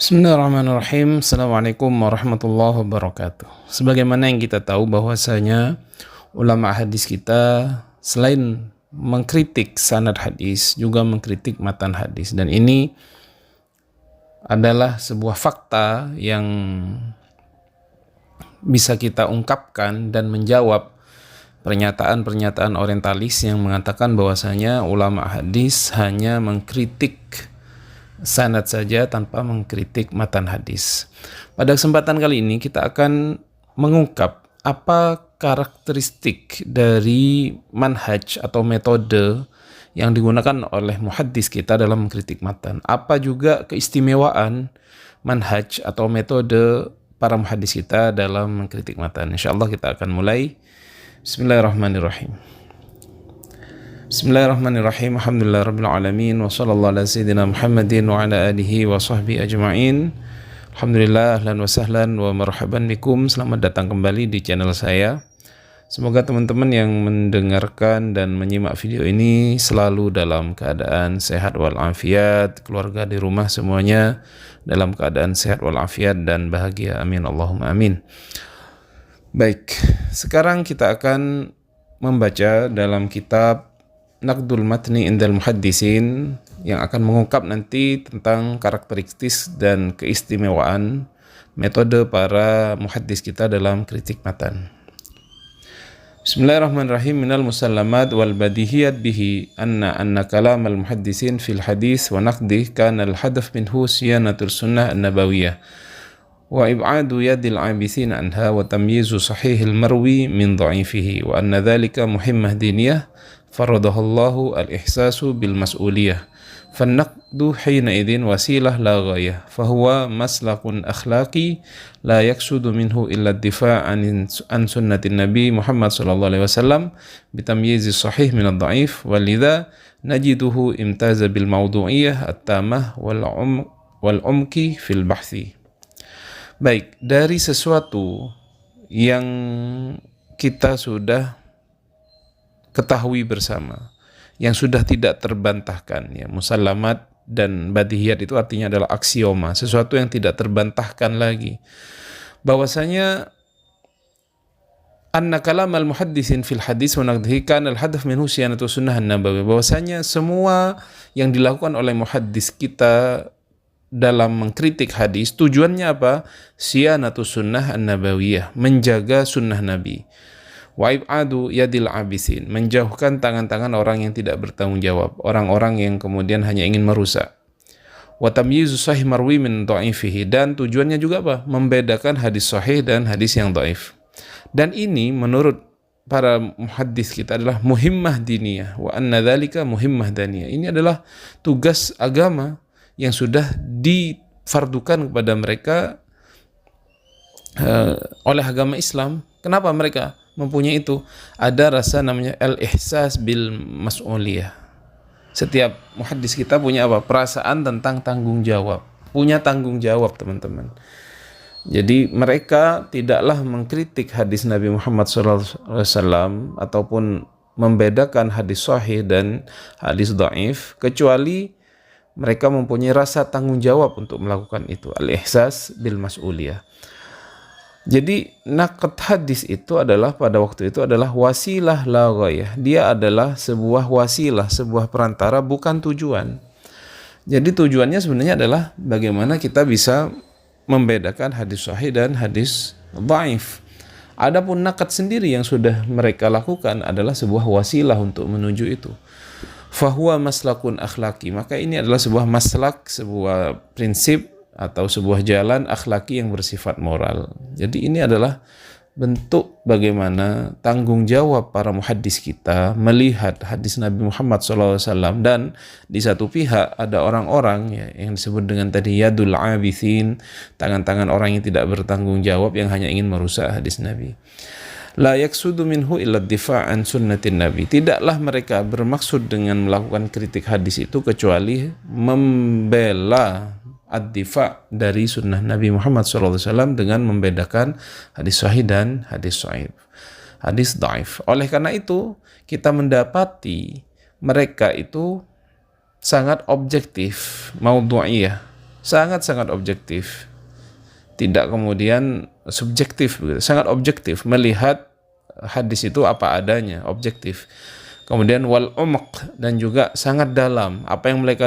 Bismillahirrahmanirrahim. Assalamualaikum warahmatullahi wabarakatuh. Sebagaimana yang kita tahu bahwasanya ulama hadis kita selain mengkritik sanad hadis juga mengkritik matan hadis, dan ini adalah sebuah fakta yang bisa kita ungkapkan dan menjawab pernyataan-pernyataan orientalis yang mengatakan bahwasanya ulama hadis hanya mengkritik sanad saja tanpa mengkritik matan hadis. Pada kesempatan kali ini kita akan mengungkap apa karakteristik dari manhaj atau metode yang digunakan oleh muhaddis kita dalam mengkritik matan. Apa juga keistimewaan manhaj atau metode para muhaddis kita dalam mengkritik matan. Insyaallah kita akan mulai. Bismillahirrahmanirrahim. Bismillahirrahmanirrahim. Alhamdulillahirrabbilalamin. Wa sallallahu ala sayyidina Muhammadin wa ala alihi wa sahbihi ajma'in. Alhamdulillah, ahlan wa sahlan wa marhaban bikum. Selamat datang kembali di channel saya. Semoga teman-teman yang mendengarkan dan menyimak video ini selalu dalam keadaan sehat walafiat, keluarga di rumah semuanya dalam keadaan sehat walafiat dan bahagia. Amin Allahumma amin. Baik, sekarang kita akan membaca dalam kitab Naqdul Matni Indal Muhaddisin yang akan mengungkap nanti tentang karakteristik dan keistimewaan metode para muhaddis kita dalam kritik matan. Bismillahirrahmanirrahim. Minal musallamat wal badihiyat bihi anna kalam al muhaddisin fil hadis wa naqdih kana al hadaf minhu siyanatul sunnah an-nabawiyah wa ib'adu yadil abisin anha wa tamyizu sahihil marwi min dha'ifihi wa anna dhalika muhimmah diniyah faradahullahu al-ihsasu bil mas'uliyah fannaqdu hina idin wasilah la ghayah fahuwa maslakun akhlaqi la yaksudu minhu illa ad-difa' an sunnatin nabi Muhammad sallallahu alaihi wasallam bitamyizi sahih min ad-dha'if walidha najiduhu imtaza bil mawdu'iyah at-tamah wal umki fil bahthi. Baik, dari sesuatu yang kita sudah ketahui bersama, yang sudah tidak terbantahkan, ya, musallamat dan badihiyat itu artinya adalah aksioma, sesuatu yang tidak terbantahkan lagi, bahwasanya anna kalam al muhaddisin fil hadis wa naqdihi kana al hadaf minhu siyanatu sunnah an-nabawi, bahwasanya semua yang dilakukan oleh muhaddis kita dalam mengkritik hadis tujuannya apa? Siyanatu sunnah an-nabawiyah, menjaga sunnah Nabi. Wa ib'adu yadil abisin, menjauhkan tangan-tangan orang yang tidak bertanggung jawab, orang-orang yang kemudian hanya ingin merusak. Wa tamyizu sahih marwi min dha'ifihi, dan tujuannya juga apa? Membedakan hadis sahih dan hadis yang dhaif. Dan ini menurut para muhaddis kita adalah muhimmah diniyah wa anna dzalika muhimmah daniyah. Ini adalah tugas agama yang sudah difardukan kepada mereka oleh agama Islam. Kenapa mereka mempunyai itu? Ada rasa namanya al-ihsas bil mas'uliyah. Setiap muhaddis kita punya apa? Perasaan tentang tanggung jawab. Punya tanggung jawab, teman-teman. Jadi mereka tidaklah mengkritik hadis Nabi Muhammad SAW ataupun membedakan hadis sahih dan hadis dhaif kecuali mereka mempunyai rasa tanggung jawab untuk melakukan itu. Al-ihsas bil mas'uliyah. Jadi naqd hadis itu adalah pada waktu itu adalah wasilah la ghayah. Dia adalah sebuah wasilah, sebuah perantara, bukan tujuan. Jadi tujuannya sebenarnya adalah bagaimana kita bisa membedakan hadis sahih dan hadis dhaif. Adapun naqd sendiri yang sudah mereka lakukan adalah sebuah wasilah untuk menuju itu. Fahuwa maslakun akhlaki, maka ini adalah sebuah maslak, sebuah prinsip atau sebuah jalan akhlaki yang bersifat moral. Jadi ini adalah bentuk bagaimana tanggung jawab para muhaddis kita melihat hadis Nabi Muhammad SAW, dan di satu pihak ada orang-orang, ya, yang disebut dengan tadi yadul abithin, tangan-tangan orang yang tidak bertanggung jawab yang hanya ingin merusak hadis Nabi. La yaksudu minhu illa difa' an sunnatin nabi. Tidaklah mereka bermaksud dengan melakukan kritik hadis itu kecuali membela ad-difa' dari sunnah Nabi Muhammad SAW dengan membedakan hadis sahih dan hadis dhaif. Hadis dhaif. Oleh karena itu kita mendapati mereka itu sangat objektif, maudhu'iyah, sangat-sangat objektif, tidak kemudian subjektif begitu, sangat objektif melihat hadis itu apa adanya, objektif. Kemudian wal umq, dan juga sangat dalam. Apa yang mereka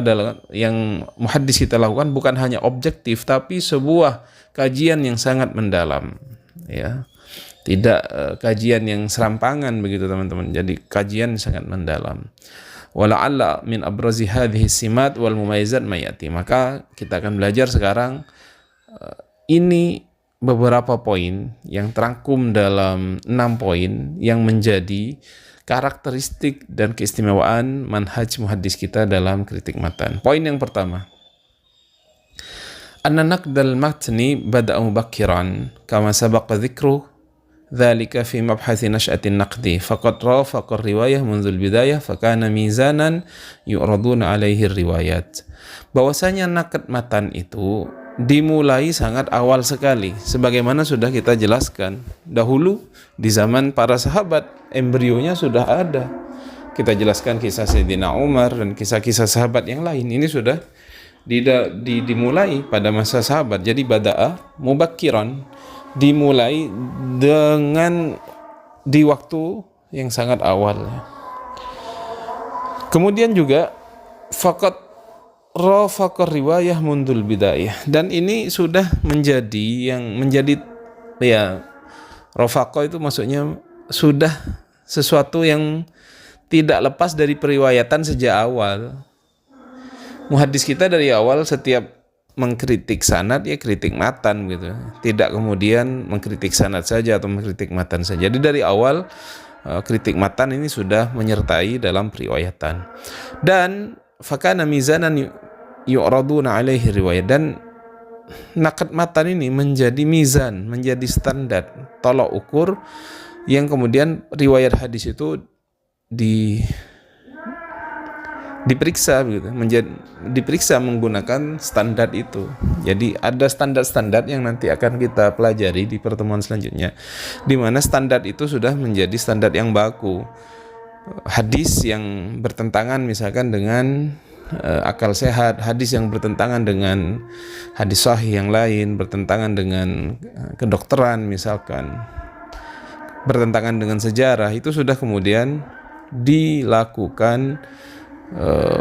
yang muhaddis kita lakukan bukan hanya objektif tapi sebuah kajian yang sangat mendalam, ya. Tidak kajian yang serampangan begitu teman-teman. Jadi kajian sangat mendalam. Wala'alla min abrazi hadhihi simat wal mumayyizat mayati. Maka kita akan belajar sekarang ini beberapa poin yang terangkum dalam 6 poin yang menjadi karakteristik dan keistimewaan manhaj muhaddis kita dalam kritik matan. Poin yang pertama, anna naqdal matni bada'a mubakkiran kama sabaqa dzikru dzalika fi mabhathi nash'atin naqdi faqad rafaqa riwayah mundzul bidayah fakana mizanan yu'raduna alaihi riwayat. Bahwasanya naqd matan itu dimulai sangat awal sekali, sebagaimana sudah kita jelaskan dahulu di zaman para sahabat, embrionya sudah ada. Kita jelaskan kisah Sayyidina Umar dan kisah-kisah sahabat yang lain. Ini sudah dimulai pada masa sahabat. Jadi bada'a mubakkiran, dimulai dengan di waktu yang sangat awal. Kemudian juga faqat rafaqar riwayah mundul bidayah, dan ini sudah menjadi ya, rafaqa itu maksudnya sudah sesuatu yang tidak lepas dari periwayatan sejak awal. Muhaddis kita dari awal setiap mengkritik sanad ya kritik matan gitu, tidak kemudian mengkritik sanad saja atau mengkritik matan saja. Jadi dari awal kritik matan ini sudah menyertai dalam periwayatan. Dan fakana mizanan yu'raduna alaihi riwayat, dan naqd matan ini menjadi mizan, menjadi standar, tolak ukur yang kemudian riwayat hadis itu diperiksa begitu, diperiksa menggunakan standar itu. Jadi ada standar-standar yang nanti akan kita pelajari di pertemuan selanjutnya, di mana standar itu sudah menjadi standar yang baku. Hadis yang bertentangan misalkan dengan akal sehat, hadis yang bertentangan dengan hadis sahih yang lain, bertentangan dengan kedokteran misalkan, bertentangan dengan sejarah, itu sudah kemudian dilakukan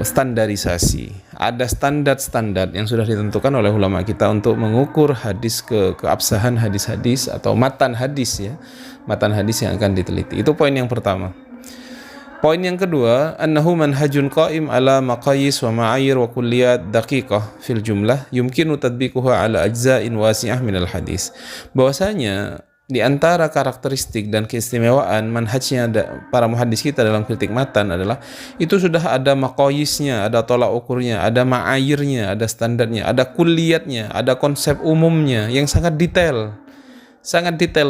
standarisasi. Ada standar-standar yang sudah ditentukan oleh ulama kita untuk mengukur hadis keabsahan hadis-hadis atau matan hadis ya, matan hadis yang akan diteliti. Itu poin yang pertama. Poin yang kedua, annahu manhajun qa'im ala maqayis wa ma'ayir wa kulliyat daqiqah fil jumlah yumkinu tadbiquha ala ajza'in wasi'ah minal hadis. Bahwasanya di antara karakteristik dan keistimewaan manhajnya para muhaddis kita dalam kritik matan adalah itu sudah ada maqayisnya, ada tolak ukurnya, ada ma'ayirnya, ada standarnya, ada kulliyatnya, ada konsep umumnya yang sangat detail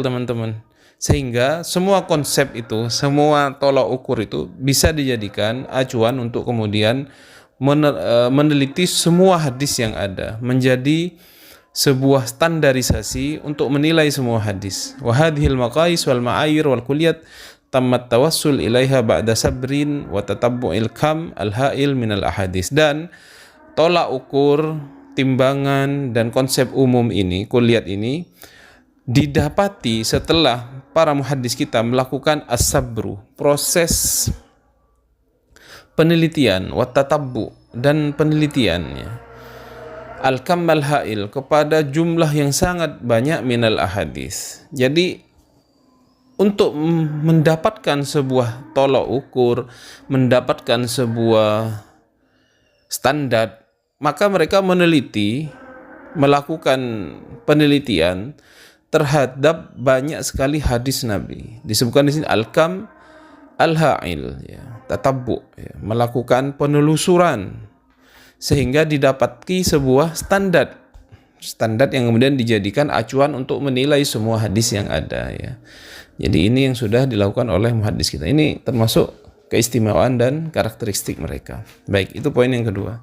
teman-teman. Sehingga semua konsep itu, semua tolak ukur itu bisa dijadikan acuan untuk kemudian meneliti semua hadis yang ada, menjadi sebuah standarisasi untuk menilai semua hadis. Wa hadhil maqais wal ma'ayir wal kulliyat tammat tawassul ilaiha ba'da sabrin wa tatabbu'il kam al-ha'il minal ahadis. Dan tolak ukur, timbangan dan konsep umum ini, kulliyat ini didapati setelah para muhaddis kita melakukan as-sabru, proses penelitian, wa tatabbu, dan penelitiannya, al-kam al-ha'il, kepada jumlah yang sangat banyak minal ahadis. Jadi untuk mendapatkan sebuah tolak ukur, mendapatkan sebuah standar, maka mereka melakukan penelitian terhadap banyak sekali hadis Nabi. Disebutkan di sini al-kam al-ha'il, ya, tatabbu, ya, melakukan penelusuran sehingga didapati sebuah standar yang kemudian dijadikan acuan untuk menilai semua hadis yang ada, ya. Jadi ini yang sudah dilakukan oleh muhaddis kita. Ini termasuk keistimewaan dan karakteristik mereka. Baik, itu poin yang kedua.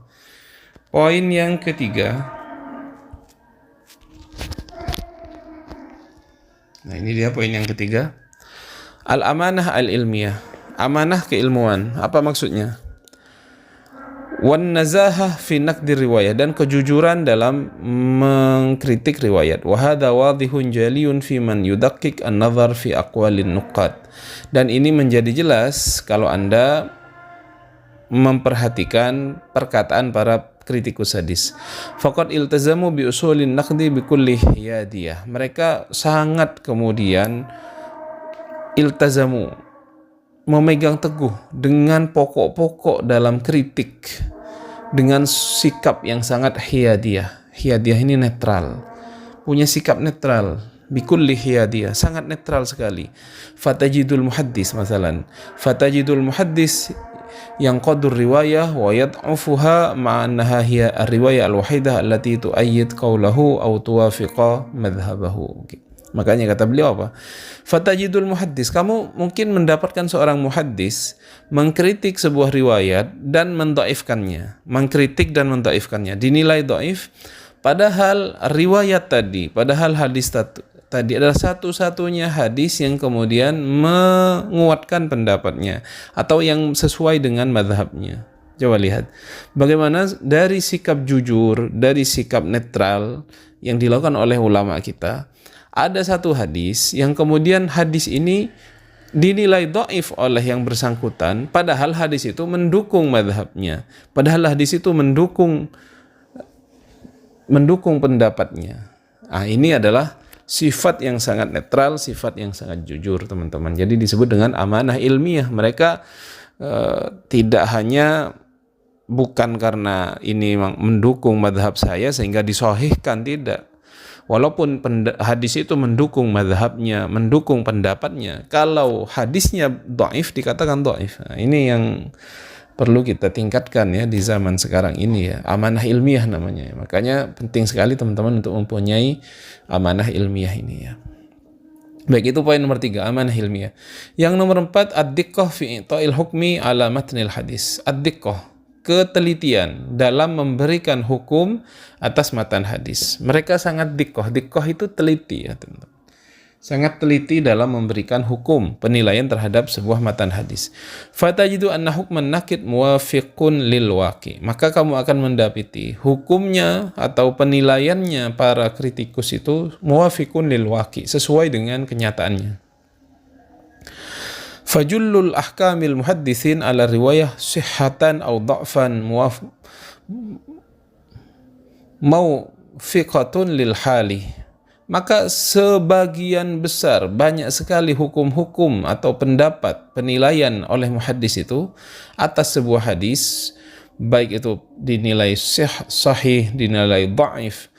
Poin yang ketiga, nah ini dia poin yang ketiga, al-amanah al-ilmiyah, amanah keilmuan. Apa maksudnya? wan nazahah fi naqdi riwayah, dan kejujuran dalam mengkritik riwayat. Wa hadha wadhihun jaliyun fi man yudaqqik an-nazar fi aqwalin nuqad. Dan ini menjadi jelas kalau Anda memperhatikan perkataan para kritikus hadis. Faqad iltazamu bi usulin naqdi bi kulli hiyadiyah. Mereka sangat kemudian iltazamu, memegang teguh dengan pokok-pokok dalam kritik dengan sikap yang sangat hiyadiyah. Hiyadiyah ini netral, punya sikap netral. Bikulli hiyadiyah, sangat netral sekali. Fatajidul muhaddis masalan, fatajidul muhaddis yang qadur riwayah wa yad'ufuha ma'annaha hiya ar-riwayah al-wahidah allati tu'ayyid qawlahu aw tuwafiqa madhhabahu. Makanya kata beliau apa? Fatajidul muhaddis, kamu mungkin mendapatkan seorang muhaddis mengkritik sebuah riwayat dan mendhaifkannya, mengkritik dan mendhaifkannya, dinilai dhaif, padahal riwayat tadi, padahal hadis tadi adalah satu-satunya hadis yang kemudian menguatkan pendapatnya atau yang sesuai dengan madhabnya. Coba lihat bagaimana dari sikap jujur, dari sikap netral yang dilakukan oleh ulama kita. Ada satu hadis yang kemudian hadis ini dinilai dhaif oleh yang bersangkutan, padahal hadis itu mendukung madhabnya, padahal hadis itu mendukung pendapatnya. Ini adalah sifat yang sangat netral, sifat yang sangat jujur, teman-teman. Jadi disebut dengan amanah ilmiah. Mereka tidak hanya bukan karena ini mendukung madhab saya sehingga disahihkan, tidak. Walaupun hadis itu mendukung madhabnya, mendukung pendapatnya, kalau hadisnya dhaif dikatakan dhaif. Ini yang perlu kita tingkatkan ya di zaman sekarang ini ya. Amanah ilmiah namanya. Makanya penting sekali teman-teman untuk mempunyai amanah ilmiah ini ya. Baik, itu poin nomor 3, amanah ilmiah. Yang nomor 4, ad-diqqah fi i'ta'il hukmi ala matnil hadis. Ad-diqqah, ketelitian dalam memberikan hukum atas matan hadis. Mereka sangat diqqah. Diqqah itu teliti ya teman-teman. Sangat teliti dalam memberikan hukum, penilaian terhadap sebuah matan hadis. Fatajidu anna hukman nakid muwafiqun lil waqi. Maka kamu akan mendapati hukumnya atau penilaiannya para kritikus itu muwafiqun lil waqi, sesuai dengan kenyataannya. Fajullul ahkamil muhaddisin ala riwayah sihhatan aw dha'fan maufiqatun lil hali. Maka sebagian besar, banyak sekali hukum-hukum atau pendapat, penilaian oleh muhaddis itu atas sebuah hadis, baik itu dinilai sahih, dinilai dhaif,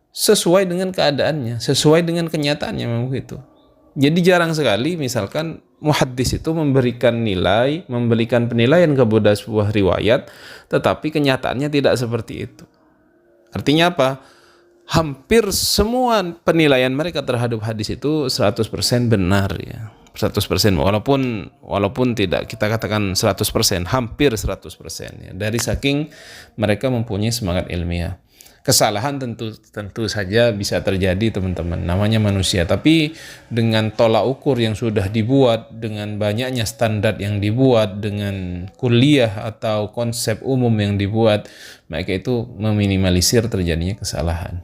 sesuai dengan keadaannya, sesuai dengan kenyataannya, memang begitu. Jadi jarang sekali misalkan muhaddis itu memberikan nilai, memberikan penilaian kepada sebuah riwayat, tetapi kenyataannya tidak seperti itu. Artinya apa? Hampir semua penilaian mereka terhadap hadis itu 100% benar ya. 100%, walaupun tidak kita katakan 100%, hampir 100% ya. Dari saking mereka mempunyai semangat ilmiah. Kesalahan tentu saja bisa terjadi teman-teman, namanya manusia, tapi dengan tolak ukur yang sudah dibuat, dengan banyaknya standar yang dibuat, dengan kuliah atau konsep umum yang dibuat, maka itu meminimalisir terjadinya kesalahan.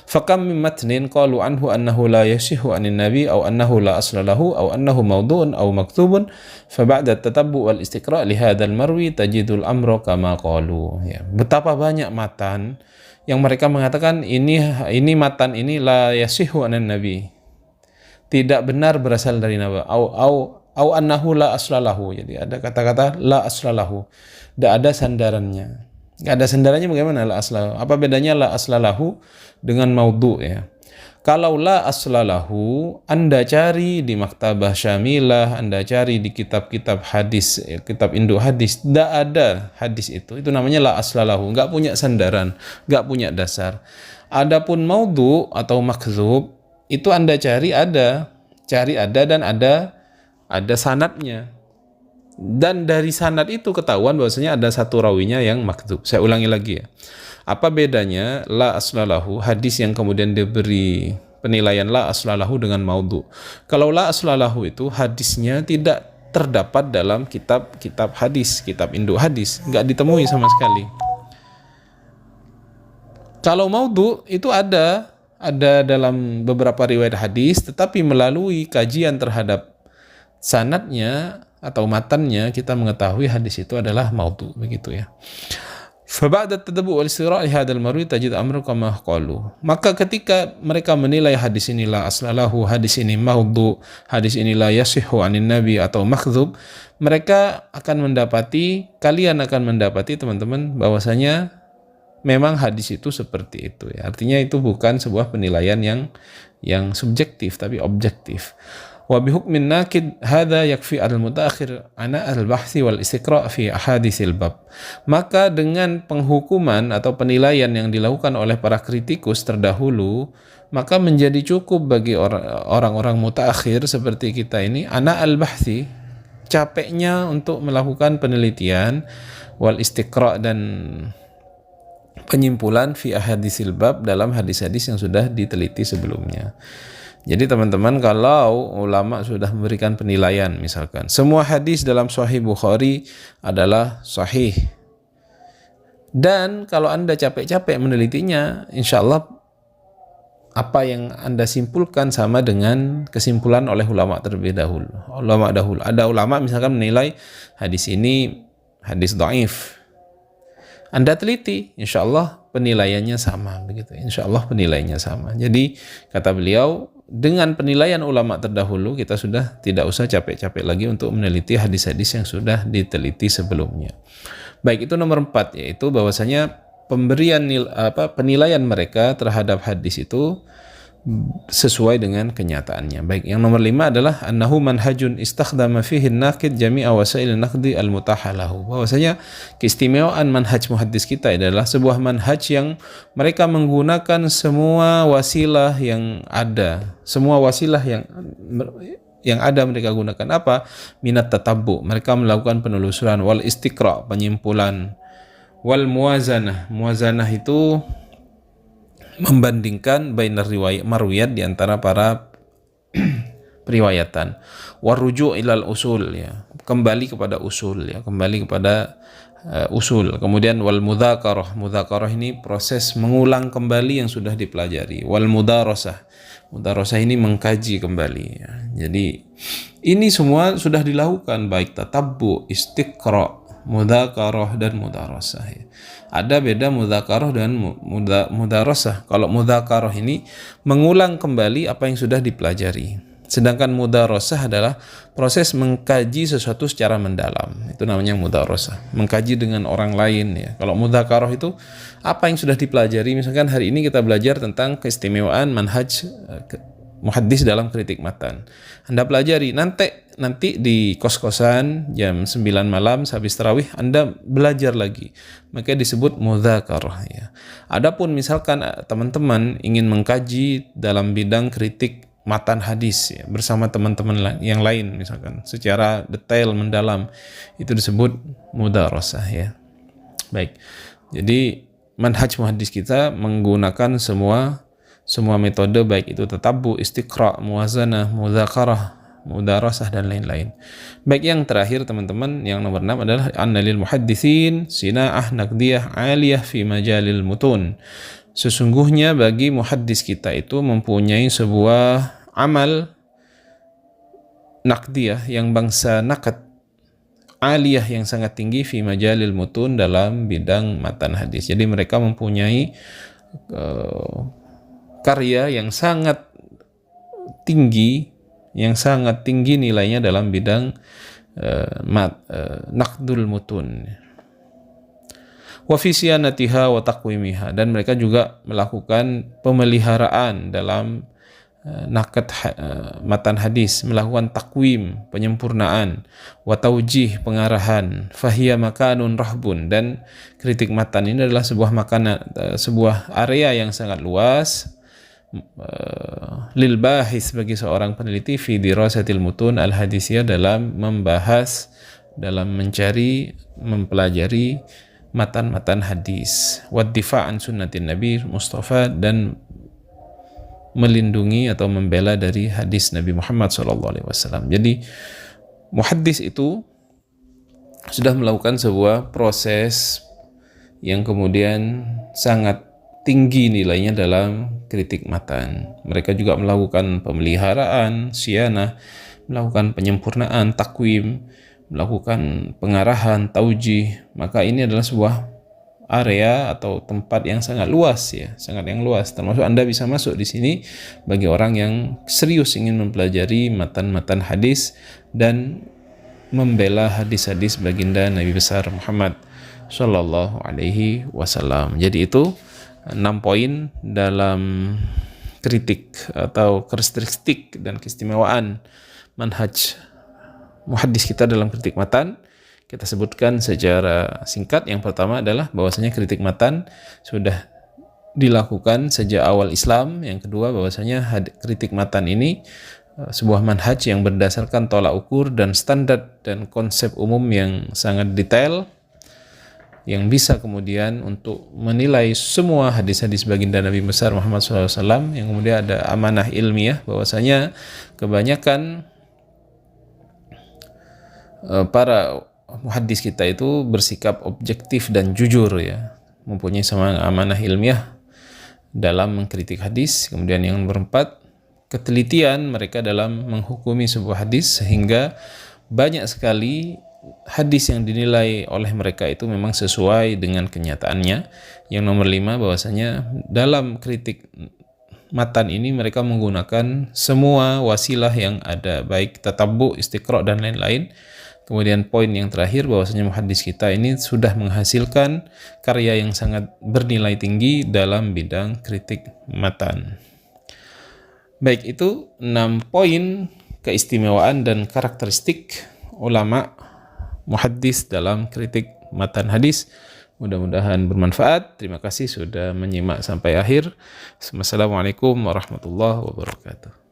Fakam min matnin qalu anhu annahu la yasihu anin nabi aw annahu la asla lahu aw annahu mawdu'un aw maktubun fa ba'da tatabbu' wal istiqra' li hadzal marwi tajidul amra kama qalu ya. Betapa banyak matan yang mereka mengatakan ini matan ini la yasihu anin nabi, tidak benar berasal dari nabi, au annahu la asla lahu. Jadi ada kata-kata la asla lahu, tidak ada sandarannya. Nggak ada sandarannya, bagaimana la asla lahu? Apa bedanya la asla lahu dengan maudhu ya? Kalau la asla lahu, Anda cari di Maktabah Syamilah, Anda cari di kitab-kitab hadis, kitab induk hadis, tidak ada hadis itu namanya la asla lahu, nggak punya sandaran, nggak punya dasar. Adapun maudhu atau makdzub, itu Anda cari ada dan ada sanadnya. Dan dari sanad itu ketahuan bahwasanya ada satu rawinya yang makdzub. Saya ulangi lagi ya. Apa bedanya la aslalahu, hadis yang kemudian diberi penilaian la aslalahu, dengan maudhu? Kalau la aslalahu itu hadisnya tidak terdapat dalam kitab hadis, kitab induk hadis, nggak ditemui sama sekali. Kalau maudhu itu ada dalam beberapa riwayat hadis, tetapi melalui kajian terhadap sanadnya atau matannya kita mengetahui hadis itu adalah maudhu, begitu ya. Faba'da tadabbu' wal istira' li hadzal marwi tajid amru kama qalu. Maka ketika mereka menilai hadis inilah aslalahu, hadis ini maudhu, hadis inilah yasihhu anin nabi atau makdzub, kalian akan mendapati teman-teman bahwasanya memang hadis itu seperti itu ya. Artinya itu bukan sebuah penilaian yang subjektif tapi objektif. Wa bihukmin nakid hadza yakfi al-mutaakhir ana al-bahthi wal istiqra' fi ahaditsil bab. Maka dengan penghukuman atau penilaian yang dilakukan oleh para kritikus terdahulu, maka menjadi cukup bagi orang-orang mutaakhir seperti kita ini ana al-bahthi, capeknya untuk melakukan penelitian, wal istiqra' dan penyimpulan fi ahaditsil bab dalam hadis-hadis yang sudah diteliti sebelumnya. Jadi teman-teman, kalau ulama sudah memberikan penilaian, misalkan semua hadis dalam Sahih Bukhari adalah sahih, dan kalau Anda capek-capek menelitinya, insya Allah apa yang Anda simpulkan sama dengan kesimpulan oleh ulama terlebih dahulu. Ada ulama misalkan menilai hadis ini hadis dhaif, Anda teliti, insya Allah penilaiannya sama, begitu. Insya Allah penilaiannya sama. Jadi kata beliau, dengan penilaian ulama terdahulu kita sudah tidak usah capek-capek lagi untuk meneliti hadis-hadis yang sudah diteliti sebelumnya. Baik, itu nomor 4, yaitu bahwasanya penilaian mereka terhadap hadis itu sesuai dengan kenyataannya. Baik, yang nomor 5 adalah annahu manhajun istakhdama fihi an-naqid jami'a wasail an-naqdi al-mutaha lahu. Bahwasanya keistimewaan manhaj muhaddis kita adalah sebuah manhaj yang mereka menggunakan semua wasilah yang ada. Semua wasilah yang ada mereka gunakan apa? Minat tatabbu. Mereka melakukan penelusuran, wal istiqra, penyimpulan, wal muwazanah. Muwazanah itu membandingkan bainar riwayat marwiyat di antara para periwayatan, waruju' ilal usul ya, kembali kepada usul ya, kembali kepada usul. Kemudian wal mudzakarah, mudzakarah ini proses mengulang kembali yang sudah dipelajari. Wal mudarasah, mudarasah ini mengkaji kembali ya. Jadi ini semua sudah dilakukan, baik tatabbu, istiqra, mudzakarah dan mudarasah ya. Ada beda mudzakarah dan mudarasah. Kalau mudzakarah ini mengulang kembali apa yang sudah dipelajari. Sedangkan mudarasah adalah proses mengkaji sesuatu secara mendalam. Itu namanya mudarasah. Mengkaji dengan orang lain ya. Kalau mudzakarah itu apa yang sudah dipelajari. Misalkan hari ini kita belajar tentang keistimewaan manhaj muhaddis dalam kritik matan. Anda pelajari, nanti di kos-kosan jam 9 malam habis tarawih Anda belajar lagi. Maka disebut mudzakarah ya. Adapun misalkan teman-teman ingin mengkaji dalam bidang kritik matan hadis ya, bersama teman-teman yang lain misalkan secara detail mendalam, itu disebut mudarasah ya. Baik. Jadi manhaj muhaddis kita menggunakan semua metode, baik itu tatabbu, istiqra, muwazanah, mudzakarah, mudarasah dan lain-lain. Baik, yang terakhir teman-teman, yang nomor 6 adalah annalil muhadditsin sina'ah naqdiyah aliyah fi majalil mutun. Sesungguhnya bagi muhaddis kita itu mempunyai sebuah amal naqdiyah yang bangsa naqad, aliyah yang sangat tinggi fi majalil mutun dalam bidang matan hadis. Jadi mereka mempunyai karya yang sangat tinggi nilainya dalam bidang naqdul mutun wa fi siyanatiha wa taqwimiha, dan mereka juga melakukan pemeliharaan dalam naqd matan hadis, melakukan takwim, penyempurnaan, wa taujih, pengarahan, fahiya makanun rahbun, dan kritik matan ini adalah sebuah area yang sangat luas lil bahis, bagi seorang peneliti, fi dirasatil mutun al hadisiyah, dalam membahas, dalam mencari, mempelajari matan-matan hadis, wad difa'an sunnatin nabi mustafa, dan melindungi atau membela dari hadis Nabi Muhammad SAW. Jadi Muhaddis itu sudah melakukan sebuah proses yang kemudian sangat tinggi nilainya dalam kritik matan. Mereka juga melakukan pemeliharaan, sianah, melakukan penyempurnaan, takwim, melakukan pengarahan, taujih. Maka ini adalah sebuah area atau tempat yang sangat luas ya, sangat yang luas. Termasuk Anda bisa masuk di sini bagi orang yang serius ingin mempelajari matan-matan hadis dan membela hadis-hadis baginda Nabi besar Muhammad Shallallahu Alaihi Wasallam. Jadi itu 6 poin dalam kritik atau karakteristik dan keistimewaan manhaj muhaddis kita dalam kritik matan. Kita sebutkan secara singkat. Yang pertama adalah bahwasanya kritik matan sudah dilakukan sejak awal Islam. Yang kedua bahwasanya kritik matan ini sebuah manhaj yang berdasarkan tolak ukur dan standar dan konsep umum yang sangat detail, yang bisa kemudian untuk menilai semua hadis-hadis baginda Nabi besar Muhammad SAW, yang kemudian ada amanah ilmiah bahwasanya kebanyakan para muhaddis kita itu bersikap objektif dan jujur ya, mempunyai sama amanah ilmiah dalam mengkritik hadis. Kemudian yang berempat, ketelitian mereka dalam menghukumi sebuah hadis, sehingga banyak sekali hadis yang dinilai oleh mereka itu memang sesuai dengan kenyataannya. Yang nomor 5, bahwasanya dalam kritik matan ini mereka menggunakan semua wasilah yang ada, baik tatabbu, istiqra' dan lain-lain. Kemudian poin yang terakhir, bahwasanya muhaddis kita ini sudah menghasilkan karya yang sangat bernilai tinggi dalam bidang kritik matan. Baik, itu 6 poin keistimewaan dan karakteristik ulama muhaddis dalam kritik matan hadis. Mudah-mudahan bermanfaat. Terima kasih sudah menyimak sampai akhir. Wassalamualaikum warahmatullahi wabarakatuh.